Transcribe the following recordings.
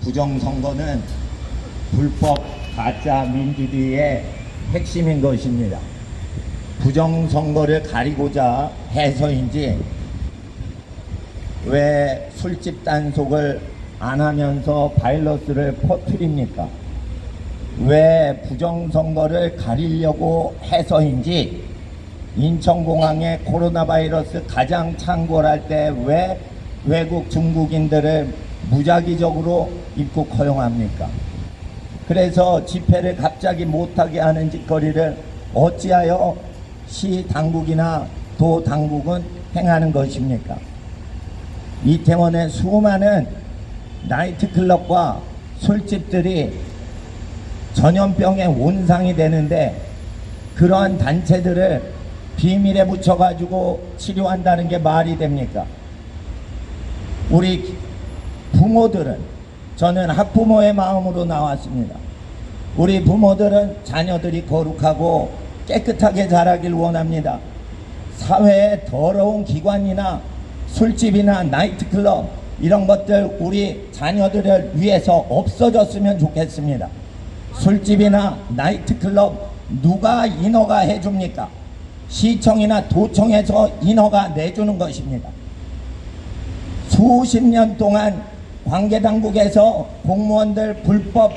부정선거는 불법 가짜 민주주의의 핵심인 것입니다. 부정선거를 가리고자 해서인지 왜 술집 단속을 안 하면서 바이러스를 퍼뜨립니까? 왜 부정선거를 가리려고 해서인지 인천공항에 코로나 바이러스 가장 창궐할 때 왜 외국 중국인들을 무작위적으로 입국 허용합니까? 그래서 집회를 갑자기 못하게 하는 짓거리를 어찌하여 시 당국이나 도 당국은 행하는 것입니까? 이태원의 수많은 나이트클럽과 술집들이 전염병의 온상이 되는데 그러한 단체들을 비밀에 붙여가지고 치료한다는 게 말이 됩니까? 우리 부모들은, 저는 학부모의 마음으로 나왔습니다. 우리 부모들은 자녀들이 거룩하고 깨끗하게 자라길 원합니다. 사회의 더러운 기관이나 술집이나 나이트클럽 이런 것들 우리 자녀들을 위해서 없어졌으면 좋겠습니다. 술집이나 나이트클럽 누가 인허가 해줍니까? 시청이나 도청에서 인허가 내주는 것입니다. 수십 년 동안 관계당국에서 공무원들 불법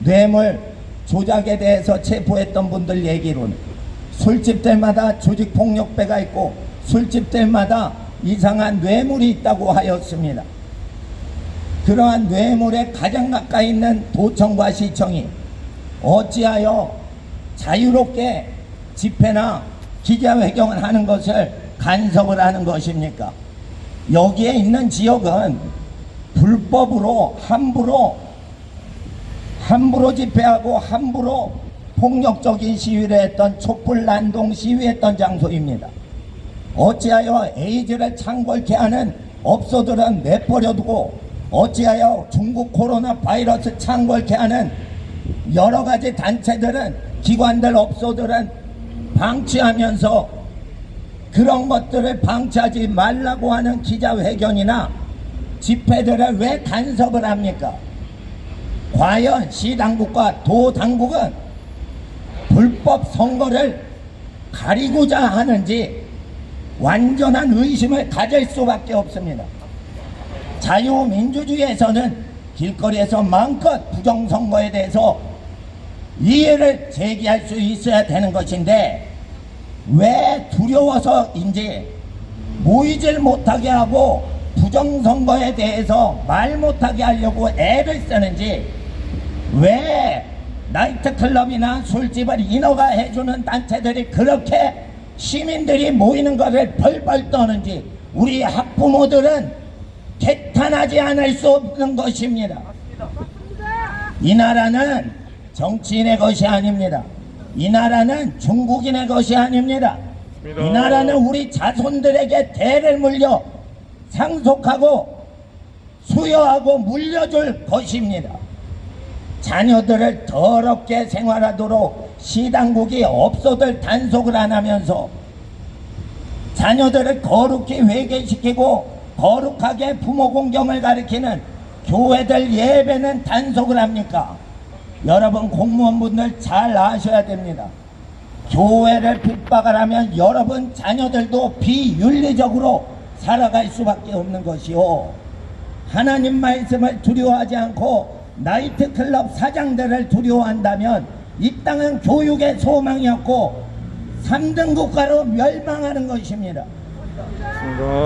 뇌물 조작에 대해서 체포했던 분들 얘기로는 술집들마다 조직폭력배가 있고 술집들마다 이상한 뇌물이 있다고 하였습니다. 그러한 뇌물에 가장 가까이 있는 도청과 시청이 어찌하여 자유롭게 집회나 기자회견을 하는 것을 간섭을 하는 것입니까? 여기에 있는 지역은 불법으로 함부로 집회하고 함부로 폭력적인 시위를 했던 촛불난동 시위했던 장소입니다. 어찌하여 에이즈를 창궐케 하는 업소들은 내버려두고 어찌하여 중국 코로나 바이러스 창궐케 하는 여러가지 단체들은 기관들 업소들은 방치하면서 그런 것들을 방치하지 말라고 하는 기자회견이나 집회들을 왜 간섭을 합니까? 과연 시당국과 도당국은 불법 선거를 가리고자 하는지 완전한 의심을 가질 수밖에 없습니다. 자유민주주의에서는 길거리에서 마음껏 부정선거에 대해서 이해를 제기할 수 있어야 되는 것인데 왜 두려워서인지 모이질 못하게 하고 부정선거에 대해서 말 못하게 하려고 애를 쓰는지 왜 나이트클럽이나 술집을 인허가 해주는 단체들이 그렇게 시민들이 모이는 것을 벌벌 떠는지 우리 학부모들은 개탄하지 않을 수 없는 것입니다. 이 나라는 정치인의 것이 아닙니다. 이 나라는 중국인의 것이 아닙니다. 이 나라는 우리 자손들에게 대를 물려 상속하고 수여하고 물려줄 것입니다. 자녀들을 더럽게 생활하도록 시당국이 업소들 단속을 안 하면서 자녀들을 거룩히 회개시키고 거룩하게 부모 공경을 가리키는 교회들 예배는 단속을 합니까? 여러분 공무원분들 잘 아셔야 됩니다. 교회를 핍박을 하면 여러분 자녀들도 비윤리적으로 살아갈 수밖에 없는 것이요. 하나님 말씀을 두려워하지 않고 나이트클럽 사장들을 두려워한다면 이 땅은 교육의 소망이었고 3등 국가로 멸망하는 것입니다.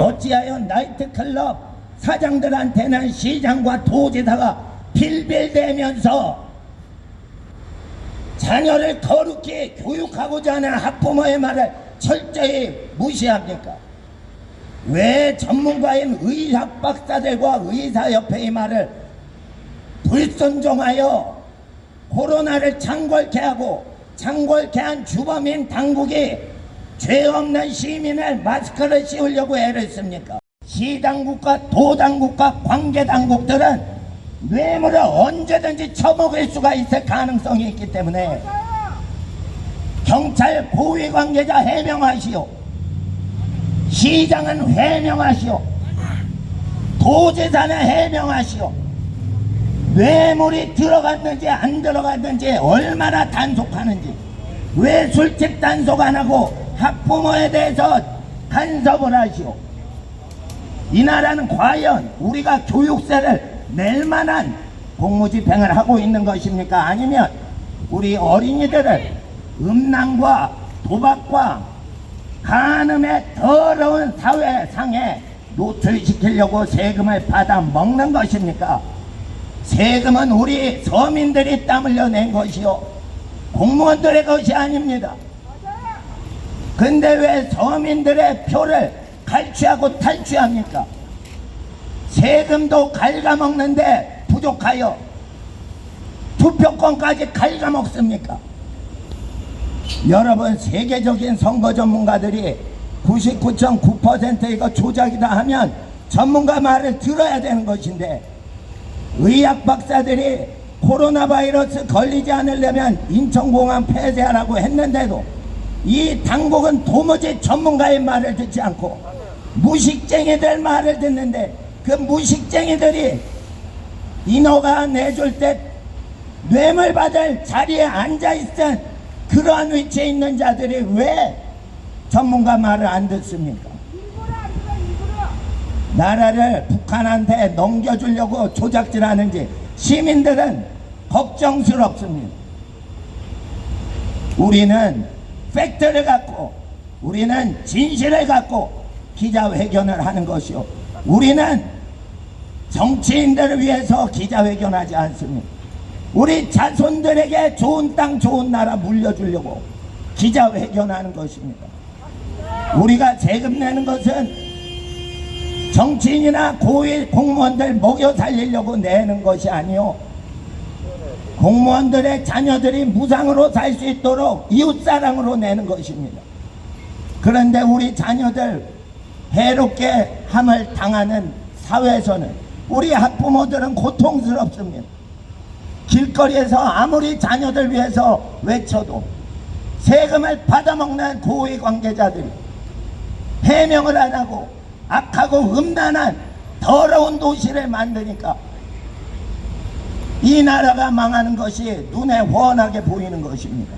어찌하여 나이트클럽 사장들한테는 시장과 도지사가 빌빌대면서 자녀를 거룩히 교육하고자 하는 학부모의 말을 철저히 무시합니까? 왜 전문가인 의학 박사들과 의사협회의 말을 불순종하여 코로나를 창궐케 하고 창궐케 한 주범인 당국이 죄 없는 시민을 마스크를 씌우려고 애를 씁니까? 시당국과 도당국과 관계당국들은 뇌물을 언제든지 처먹을 수가 있을 가능성이 있기 때문에 경찰 고위 관계자 해명하시오. 시장은 해명하시오. 도지사는 해명하시오. 뇌물이 들어갔는지 안 들어갔는지 얼마나 단속하는지, 왜 술집 단속 안 하고 학부모에 대해서 간섭을 하시오? 이 나라는 과연 우리가 교육세를 낼 만한 공무집행을 하고 있는 것입니까? 아니면 우리 어린이들을 음란과 도박과 간음의 더러운 사회상에 노출시키려고 세금을 받아 먹는 것입니까? 세금은 우리 서민들이 땀 흘려 낸 것이요, 공무원들의 것이 아닙니다. 근데 왜 서민들의 표를 갈취하고 탈취합니까? 세금도 갉아먹는데 부족하여 투표권까지 갉아먹습니까? 여러분, 세계적인 선거 전문가들이 99.9% 이거 조작이다 하면 전문가 말을 들어야 되는 것인데, 의학 박사들이 코로나 바이러스 걸리지 않으려면 인천공항 폐쇄하라고 했는데도 이 당국은 도무지 전문가의 말을 듣지 않고 무식쟁이들 말을 듣는데, 그 무식쟁이들이 인허가 내줄 때 뇌물 받을 자리에 앉아있던 그러한 위치에 있는 자들이 왜 전문가 말을 안 듣습니까? 나라를 북한한테 넘겨주려고 조작질하는지 시민들은 걱정스럽습니다. 우리는 팩트를 갖고, 우리는 진실을 갖고 기자회견을 하는 것이요, 우리는 정치인들을 위해서 기자회견하지 않습니다. 우리 자손들에게 좋은 땅 좋은 나라 물려주려고 기자회견하는 것입니다. 우리가 세금 내는 것은 정치인이나 고위 공무원들 먹여 살리려고 내는 것이 아니요, 공무원들의 자녀들이 무상으로 살 수 있도록 이웃사랑으로 내는 것입니다. 그런데 우리 자녀들 해롭게 함을 당하는 사회에서는 우리 학부모들은 고통스럽습니다. 길거리에서 아무리 자녀들 위해서 외쳐도 세금을 받아먹는 고위 관계자들이 해명을 안 하고 악하고 음란한 더러운 도시를 만드니까 이 나라가 망하는 것이 눈에 훤하게 보이는 것입니다.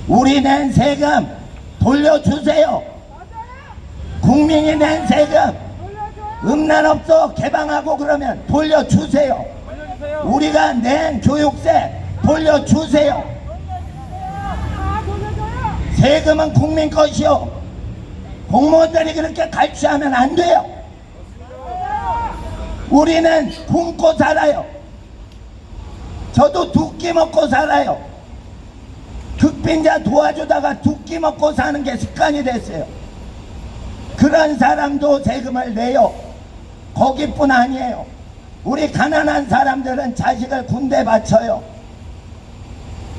우리 낸 세금 돌려주세요. 국민이 낸 세금 음란업소 개방하고 그러면 돌려주세요. 우리가 낸 교육세 돌려주세요. 세금은 국민 것이요, 공무원들이 그렇게 갈취하면 안 돼요. 우리는 굶고 살아요. 저도 두 끼 먹고 살아요. 극빈자 도와주다가 두 끼 먹고 사는 게 습관이 됐어요. 그런 사람도 세금을 내요. 거기뿐 아니에요. 우리 가난한 사람들은 자식을 군대 바쳐요.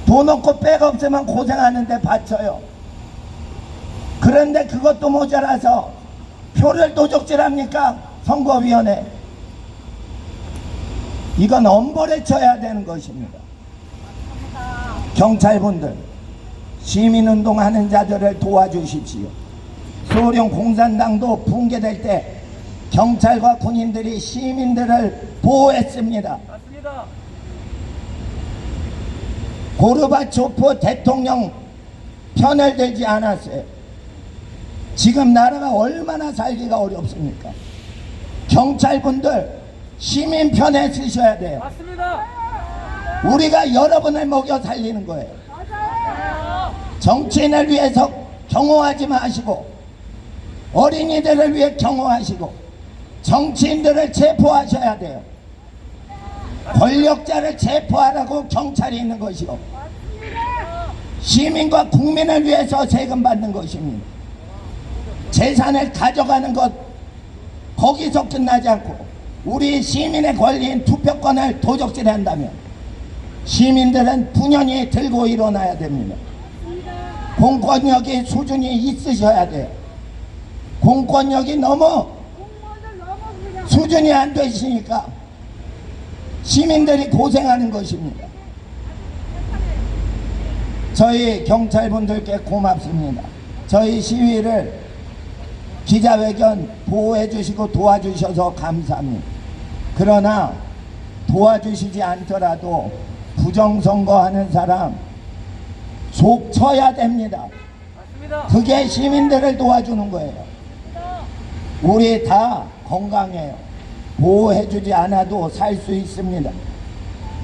돈 없고 백 없으면 고생하는데 바쳐요. 그런데 그것도 모자라서 표를 도적질합니까? 선거위원회. 이건 엄벌에 쳐야 되는 것입니다. 경찰분들, 시민운동하는 자들을 도와주십시오. 소련 공산당도 붕괴될 때 경찰과 군인들이 시민들을 보호했습니다. 맞습니다. 고르바초프 대통령 편을 들지 않았어요. 지금 나라가 얼마나 살기가 어렵습니까? 경찰분들 시민 편에 쓰셔야 돼요. 맞습니다. 우리가 여러분을 먹여 살리는 거예요. 맞아요. 정치인을 위해서 경호하지 마시고, 어린이들을 위해 경호하시고, 정치인들을 체포하셔야 돼요. 권력자를 체포하라고 경찰이 있는 것이고, 시민과 국민을 위해서 세금 받는 것입니다. 재산을 가져가는 것, 거기서 끝나지 않고 우리 시민의 권리인 투표권을 도적질한다면 시민들은 분연히 들고 일어나야 됩니다. 공권력의 수준이 있으셔야 돼요. 공권력이 너무 수준이 안 되시니까 시민들이 고생하는 것입니다. 저희 경찰분들께 고맙습니다. 저희 시위를 기자회견 보호해 주시고 도와주셔서 감사합니다. 그러나 도와주시지 않더라도 부정선거하는 사람 속 쳐야 됩니다. 맞습니다. 그게 시민들을 도와주는 거예요. 우리 다 건강해요. 보호해주지 않아도 살 수 있습니다.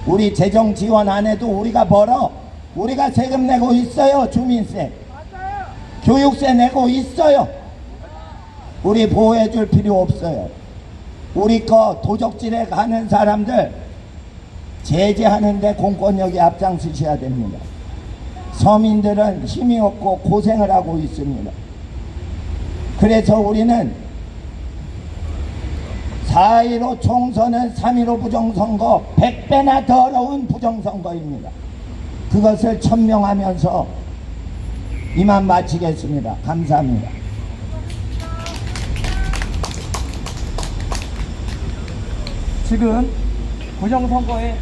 우리 재정 지원 안 해도 우리가 벌어. 우리가 세금 내고 있어요. 주민세, 교육세 내고 있어요. 우리 보호해줄 필요 없어요. 우리 거 도적질에 가는 사람들 제재하는데 공권력이 앞장서셔야 됩니다. 서민들은 힘이 없고 고생을 하고 있습니다. 그래서 우리는 4.15 총선은 3.15 부정선거 100배나 더러운 부정선거입니다. 그것을 천명하면서 이만 마치겠습니다. 감사합니다. 지금 부정선거에